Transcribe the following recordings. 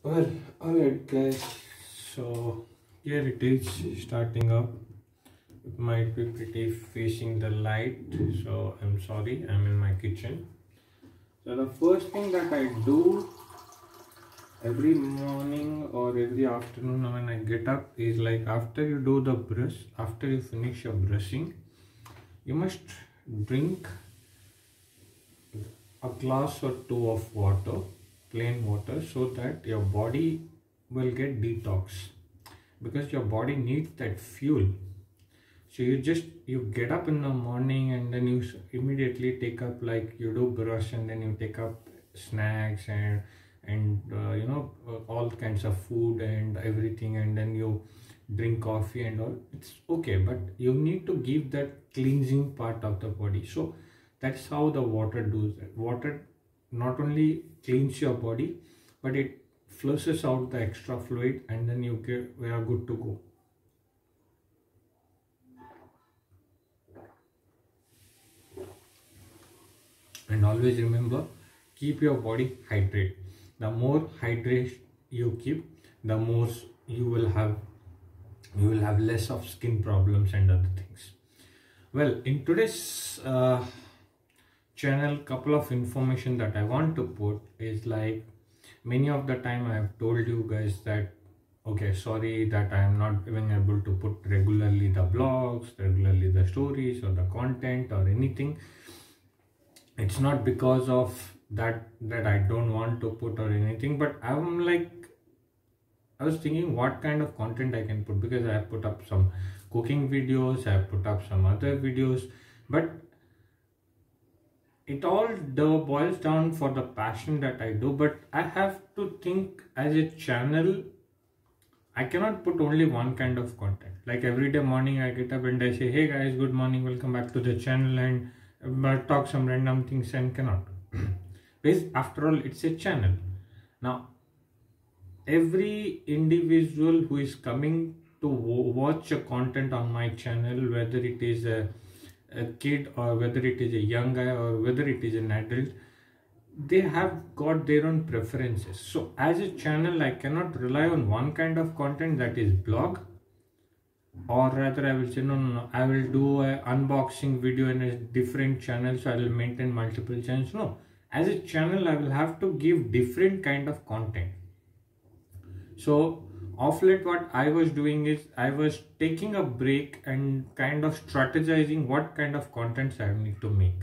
Well, alright guys, so here it is starting up. It might be pretty facing the light, so I'm sorry, I'm in my kitchen. So the first thing that I do every morning or every afternoon when I get up is like after you do the brush, after you finish your brushing, you must drink a glass or two of water, plain water, so that your body will get detox because your body needs that fuel. So you get up in the morning and then you immediately take up, like you do brush and then you take up snacks and all kinds of food and everything, and then you drink coffee and all. It's okay, but you need to give that cleansing part of the body. So that's how the water does that. Water not only cleans your body, but it flushes out the extra fluid, and then we are good to go. And always remember, keep your body hydrated. The more hydration you keep, the more you will have less of skin problems and other things. Well, in today's channel, couple of information that I want to put is like, many of the time I have told you guys that okay, sorry that I am not even able to put regularly the blogs, regularly the stories or the content or anything. It's not because of that I don't want to put or anything, but I was thinking what kind of content I can put, because I have put up some cooking videos, I have put up some other videos, but it all boils down for the passion that I do. But I have to think, as a channel I cannot put only one kind of content. Like every day morning I get up and I say, hey guys, good morning, welcome back to the channel, and talk some random things, and cannot. Because after all, it's a channel. Now, every individual who is coming to watch a content on my channel, whether it is a kid or whether it is a young guy or whether it is an adult, they have got their own preferences. So as a channel, I cannot rely on one kind of content, that is blog, or rather I will say no, I will do an unboxing video in a different channel, so I will maintain multiple channels. No, as a channel I will have to give different kind of content. So of late what I was doing is I was taking a break and kind of strategizing what kind of contents I need to make,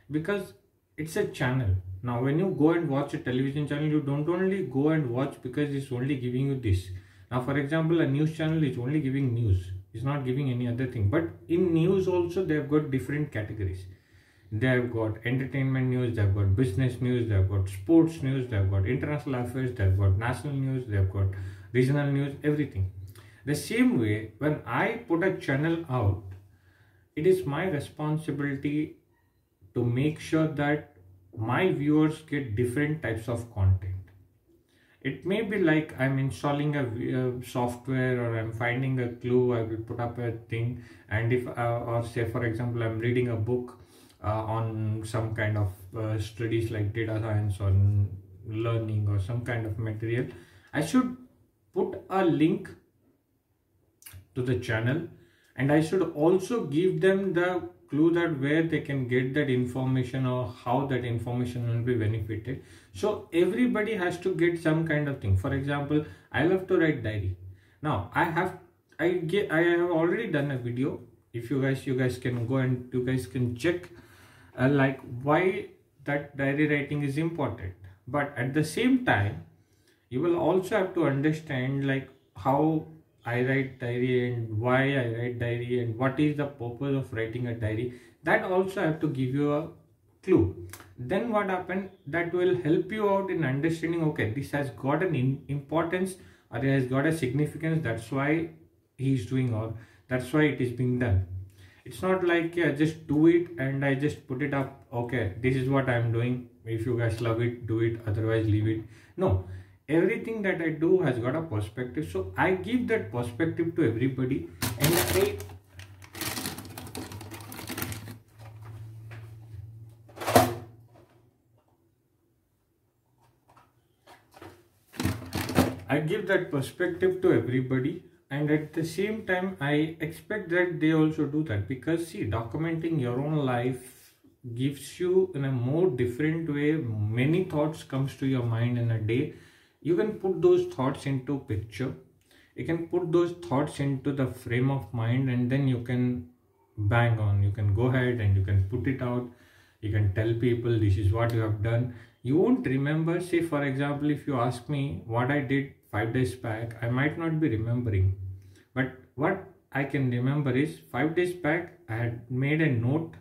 because it's a channel. Now when you go and watch a television channel, you don't only go and watch because it's only giving you this. Now for example, a news channel is only giving news, it's not giving any other thing. But in news also they have got different categories. They have got entertainment news, they have got business news, they have got sports news, they have got international affairs, they have got national news, they have got regional news, everything. The same way, when I put a channel out, it is my responsibility to make sure that my viewers get different types of content. It may be like I'm installing a software, or I'm finding a clue, I will put up a thing, and if or say for example I'm reading a book on some kind of studies like data science or learning or some kind of material, I should put a link to the channel, and I should also give them the clue that where they can get that information or how that information will be benefited. So everybody has to get some kind of thing. For example, I love to write diary. Now I have already done a video. If you guys can go and you guys can check like why that diary writing is important. But at the same time, you will also have to understand like how I write diary and why I write diary and what is the purpose of writing a diary. That also I have to give you a clue. Then what happened, that will help you out in understanding, okay, this has got an importance, or it has got a significance, that's why he is doing, or that's why it is being done. It's not like yeah, just do it and I just put it up, okay, this is what I'm doing, if you guys love it, do it, otherwise leave it. No, everything that I do has got a perspective, so I give that perspective to everybody. And I give that perspective to everybody, and at the same time I expect that they also do that, because see, documenting your own life gives you in a more different way. Many thoughts comes to your mind in a day. You can put those thoughts into picture, you can put those thoughts into the frame of mind, and then you can bang on, you can go ahead and you can put it out. You can tell people this is what you have done. You won't remember. Say for example, if you ask me what I did 5 days back, I might not be remembering, but what I can remember is 5 days back I had made a note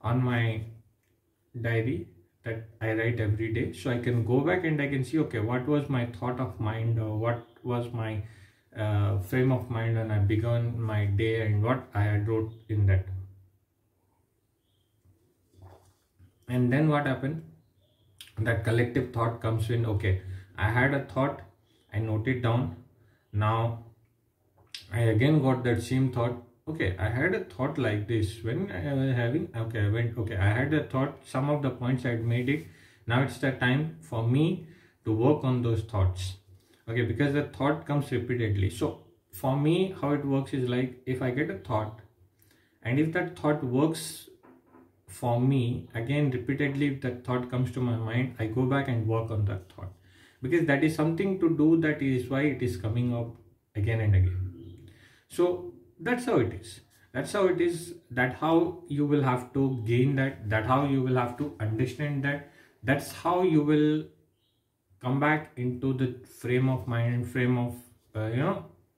on my diary that I write every day, so I can go back and I can see, okay, what was my thought of mind, or what was my frame of mind when I began my day, and what I had wrote in that. And then what happened, that collective thought comes in. Okay, I had a thought, I note it down. Now I again got that same thought. Okay, I had a thought like this when I was having, okay, I went, okay, I had a thought, some of the points I had made it. Now it's the time for me to work on those thoughts. Okay, because the thought comes repeatedly. So for me, how it works is like, if I get a thought, and if that thought works for me again repeatedly, if that thought comes to my mind, I go back and work on that thought, because that is something to do, that is why it is coming up again and again. So that's how it is. That's how it is. That how you will have to gain that. That how you will have to understand that. That's how you will come back into the frame of mind and frame of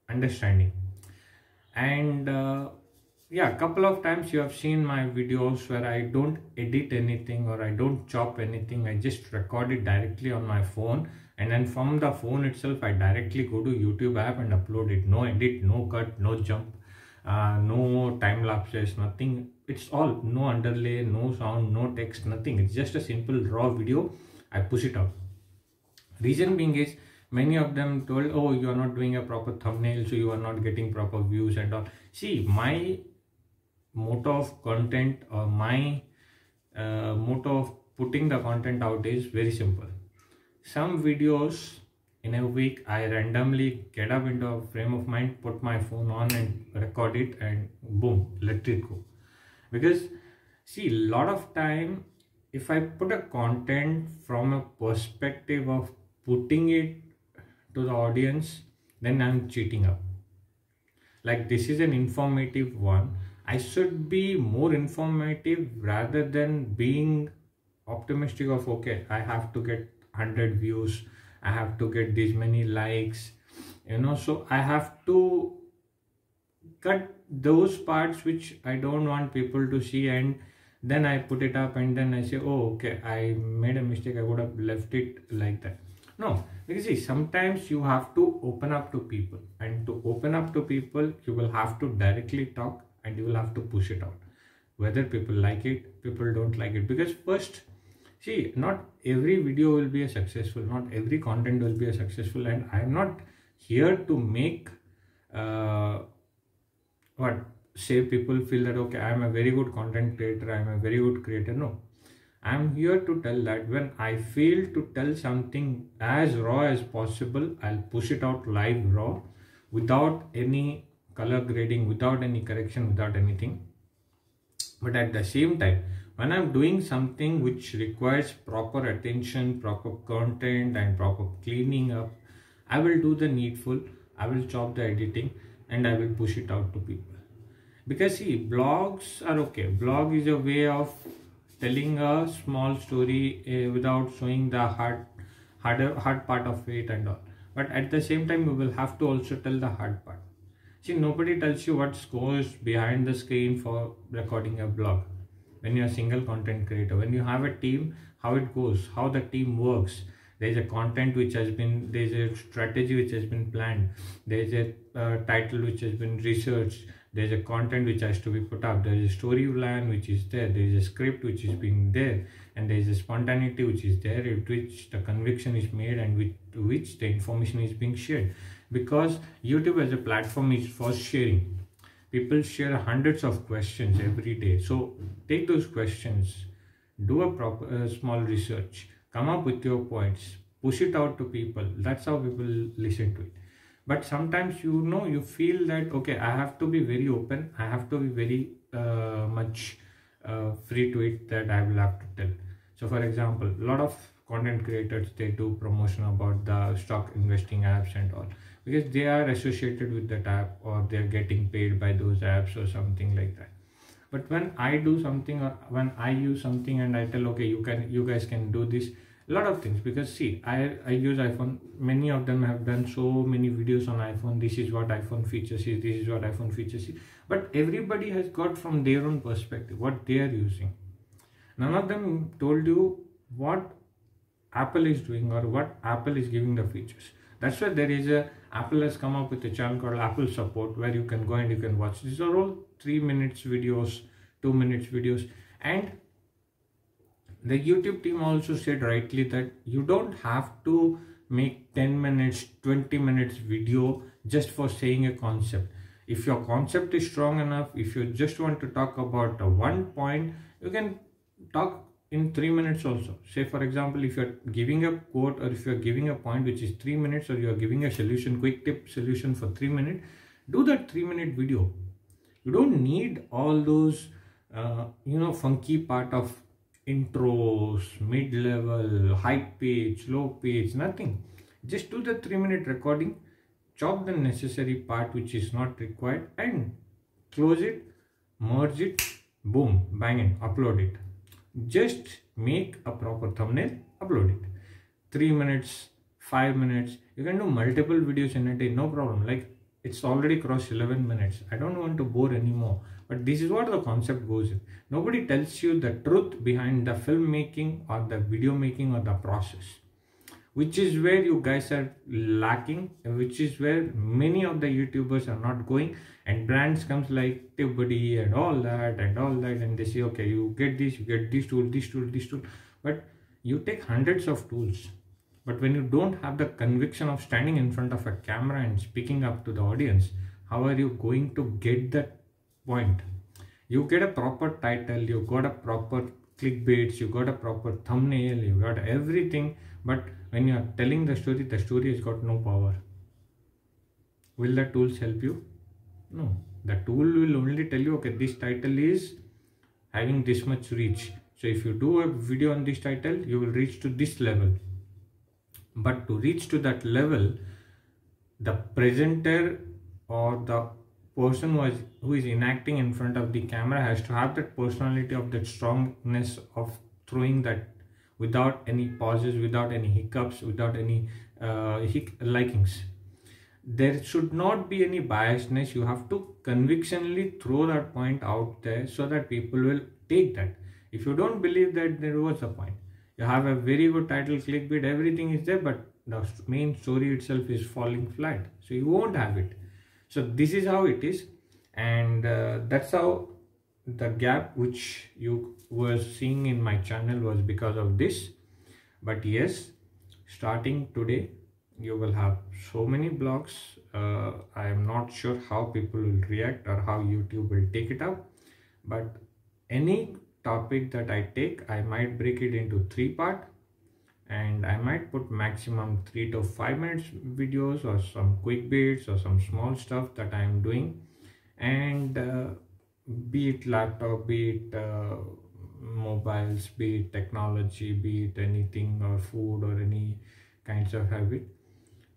understanding. And yeah, a couple of times you have seen my videos where I don't edit anything or I don't chop anything. I just record it directly on my phone, and then from the phone itself I directly go to YouTube app and upload it. No edit, no cut, no jump, no time lapses, nothing. It's all no underlay, no sound, no text, nothing. It's just a simple raw video. I push it out. Reason being is, many of them told, oh, you are not doing a proper thumbnail, so you are not getting proper views and all. See, my motto of content, or my motto of putting the content out is very simple. Some videos in a week, I randomly get up into a frame of mind, put my phone on and record it, and boom, let it go. Because see, a lot of time, if I put a content from a perspective of putting it to the audience, then I'm cheating up. Like, this is an informative one, I should be more informative rather than being optimistic of, okay, I have to get 100 views, I have to get this many likes, so I have to cut those parts which I don't want people to see, and then I put it up, and then I say, oh, okay, I made a mistake, I would have left it like that. No, because see, sometimes you have to open up to people, and to open up to people, you will have to directly talk, and you will have to push it out. Whether people like it, people don't like it. Because first, see, not every video will be a successful, not every content will be a successful, and I am not here to make people feel that, okay, I am a very good content creator, I am a very good creator. No, I am here to tell that when I feel to tell something as raw as possible, I'll push it out live raw, without any color grading, without any correction, without anything. But at the same time, when I'm doing something which requires proper attention, proper content and proper cleaning up, I will do the needful, I will chop the editing, and I will push it out to people. Because see, blogs are okay. Blog is a way of telling a small story without showing the hard part of it and all. But at the same time, you will have to also tell the hard part. See, nobody tells you what goes behind the screen for recording a blog. When you're a single content creator, when you have a team, how it goes, how the team works. There's a content which has been, there's a strategy which has been planned, there's a title which has been researched, there's a content which has to be put up, there's a story plan which is there, there's a script which is being there, and there's a spontaneity which is there, with which the conviction is made and with which the information is being shared. Because YouTube as a platform is for sharing. People share hundreds of questions every day. So take those questions, do a proper small research, come up with your points, push it out to people. That's how people listen to it. But sometimes, you feel that, okay, I have to be very open, I have to be very much free to it, that I will have to tell. So for example, a lot of content creators, they do promotion about the stock investing apps and all, because they are associated with that app, or they are getting paid by those apps or something like that. But when I do something, or when I use something and I tell, okay, you guys can do this, a lot of things, because see, I use iPhone. Many of them have done so many videos on iPhone. This is what iPhone features is, this is what iPhone features is, but everybody has got from their own perspective what they are using. None of them told you what Apple is doing or what Apple is giving the features. That's why Apple has come up with a channel called Apple Support, where you can go and you can watch. These are all 3 minutes videos, 2 minutes videos. And the YouTube team also said rightly that you don't have to make 10 minutes, 20 minutes video just for saying a concept. If your concept is strong enough, if you just want to talk about one point, you can talk in 3 minutes also. Say for example, if you're giving a quote, or if you're giving a point which is 3 minutes, or you're giving a solution, quick tip solution for 3 minutes, do that 3-minute video. You don't need all those funky part of intros, mid-level, high pitch, low pitch, nothing. Just do the 3-minute recording, chop the necessary part which is not required, and close it, merge it, boom, bang it, upload it. Just make a proper thumbnail, upload it. 3 minutes, 5 minutes, you can do multiple videos in a day, no problem. Like, it's already crossed 11 minutes. I don't want to bore anymore, but this is what the concept goes in. Nobody tells you the truth behind the filmmaking or the video making or the process, which is where you guys are lacking, and which is where many of the YouTubers are not going. And brands comes like TubeBuddy and all that, and they say, okay, you get this, you get this tool, this tool, this tool, but you take hundreds of tools. But when you don't have the conviction of standing in front of a camera and speaking up to the audience, how are you going to get that point? You get a proper title, you got a proper clickbaits, you got a proper thumbnail, you got everything, but when you are telling the story has got no power. Will the tools help you? No. The tool will only tell you, okay, this title is having this much reach. So if you do a video on this title, you will reach to this level. But to reach to that level, the presenter or the person who is enacting in front of the camera has to have that personality, of that strongness of throwing that without any pauses, without any hiccups, without any likings. There should not be any biasness. You have to convictionally throw that point out there so that people will take that. If you don't believe that, then what's the point? You have a very good title, clickbait, everything is there, but the main story itself is falling flat. So you won't have it. So this is how it is, and that's how the gap which you were seeing in my channel was because of this. But yes, starting today, you will have so many blogs. I am not sure how people will react or how YouTube will take it up, but any topic that I take, I might break it into 3 parts, and I might put maximum 3 to 5 minutes videos, or some quick bits, or some small stuff that I am doing. And be it laptop, be it mobiles, be it technology, be it anything, or food, or any kinds of habit,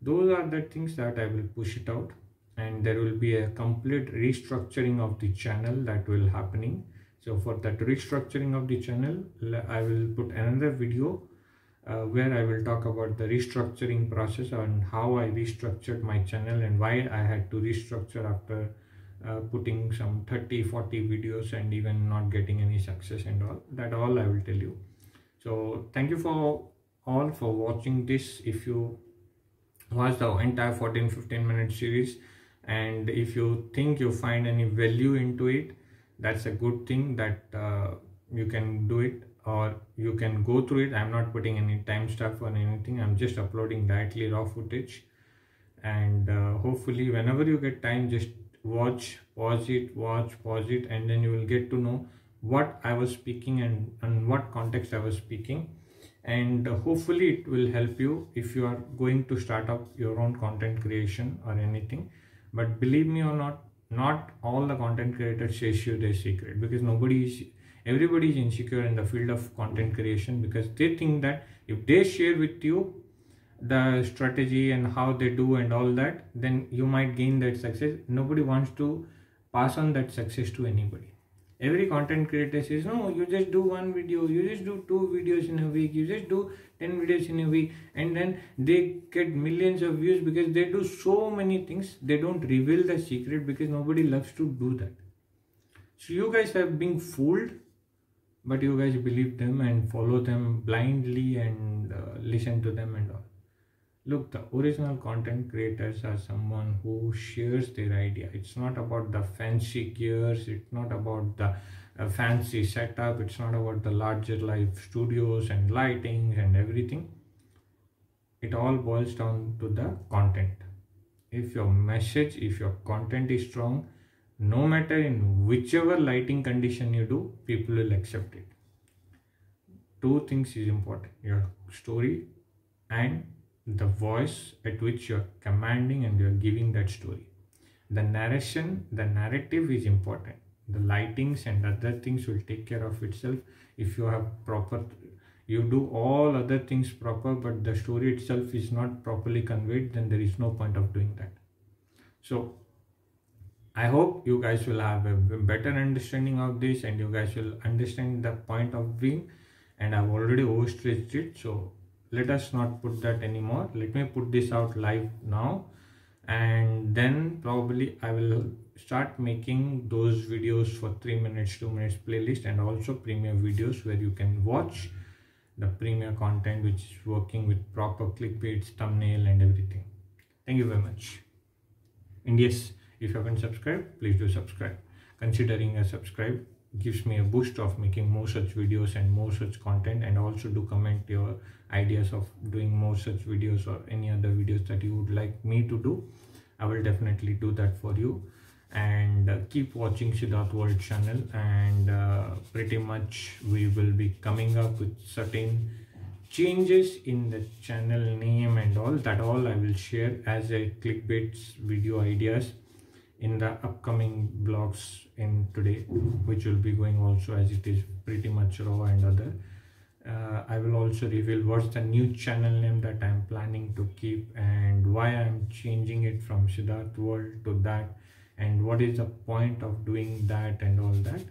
those are the things that I will push it out. And there will be a complete restructuring of the channel that will happening. So for that restructuring of the channel, I will put another video where I will talk about the restructuring process and how I restructured my channel and why I had to restructure after putting some 30-40 videos and even not getting any success and all. That all I will tell you. So thank you for all for watching this. If you watch the entire 14-15 minute series, and if you think you find any value into it, that's a good thing, that you can do it, or you can go through it. I'm not putting any timestamp or anything. I'm just uploading directly raw footage, and hopefully whenever you get time, just watch, pause it, pause it, and then you will get to know what I was speaking and what context I was speaking. and hopefully it will help you if you are going to start up your own content creation or anything. But believe me or not, not all the content creators says you their secret, because everybody is insecure in the field of content creation, because they think that if they share with you the strategy and how they do and all that, then you might gain that success. Nobody wants to pass on that success to anybody. Every content creator says, no, you just do one video, you just do 2 videos in a week, you just do 10 videos in a week, and then they get millions of views because they do so many things. They don't reveal the secret because nobody loves to do that. So you guys have been fooled, but you guys believe them and follow them blindly and listen to them and all. Look, the original content creators are someone who shares their idea. It's not about the fancy gears, it's not about the fancy setup, it's not about the larger live studios and lighting and everything. It all boils down to the content. If your message, if your content is strong, no matter in whichever lighting condition you do, people will accept it. 2 things is important: your story and the voice at which you're commanding and you're giving that story. The narration, the narrative is important. The lightings and other things will take care of itself. If you have you do all other things proper, but the story itself is not properly conveyed, then there is no point of doing that. So I hope you guys will have a better understanding of this, and you guys will understand the point of view, and I've already overstretched it. So let us not put that anymore. Let me put this out live now, and then probably I will start making those videos for 3 minutes, 2 minutes playlist, and also premiere videos where you can watch the premiere content which is working with proper clickbaits, thumbnail and everything. Thank you very much. And yes, if you haven't subscribed, please do subscribe. Considering a subscribe gives me a boost of making more such videos and more such content, and also do comment your ideas of doing more such videos or any other videos that you would like me to do. I will definitely do that for you. And keep watching Siddharth World channel, and pretty much we will be coming up with certain changes in the channel name and all that. All I will share as a clickbait video ideas in the upcoming blogs in today, which will be going also as it is pretty much raw and other. I will also reveal what's the new channel name that I'm planning to keep, and why I'm changing it from Siddharth World to that, and what is the point of doing that and all that.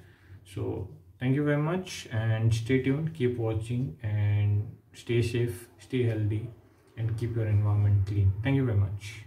So thank you very much, and stay tuned, keep watching, and stay safe, stay healthy, and keep your environment clean. Thank you very much.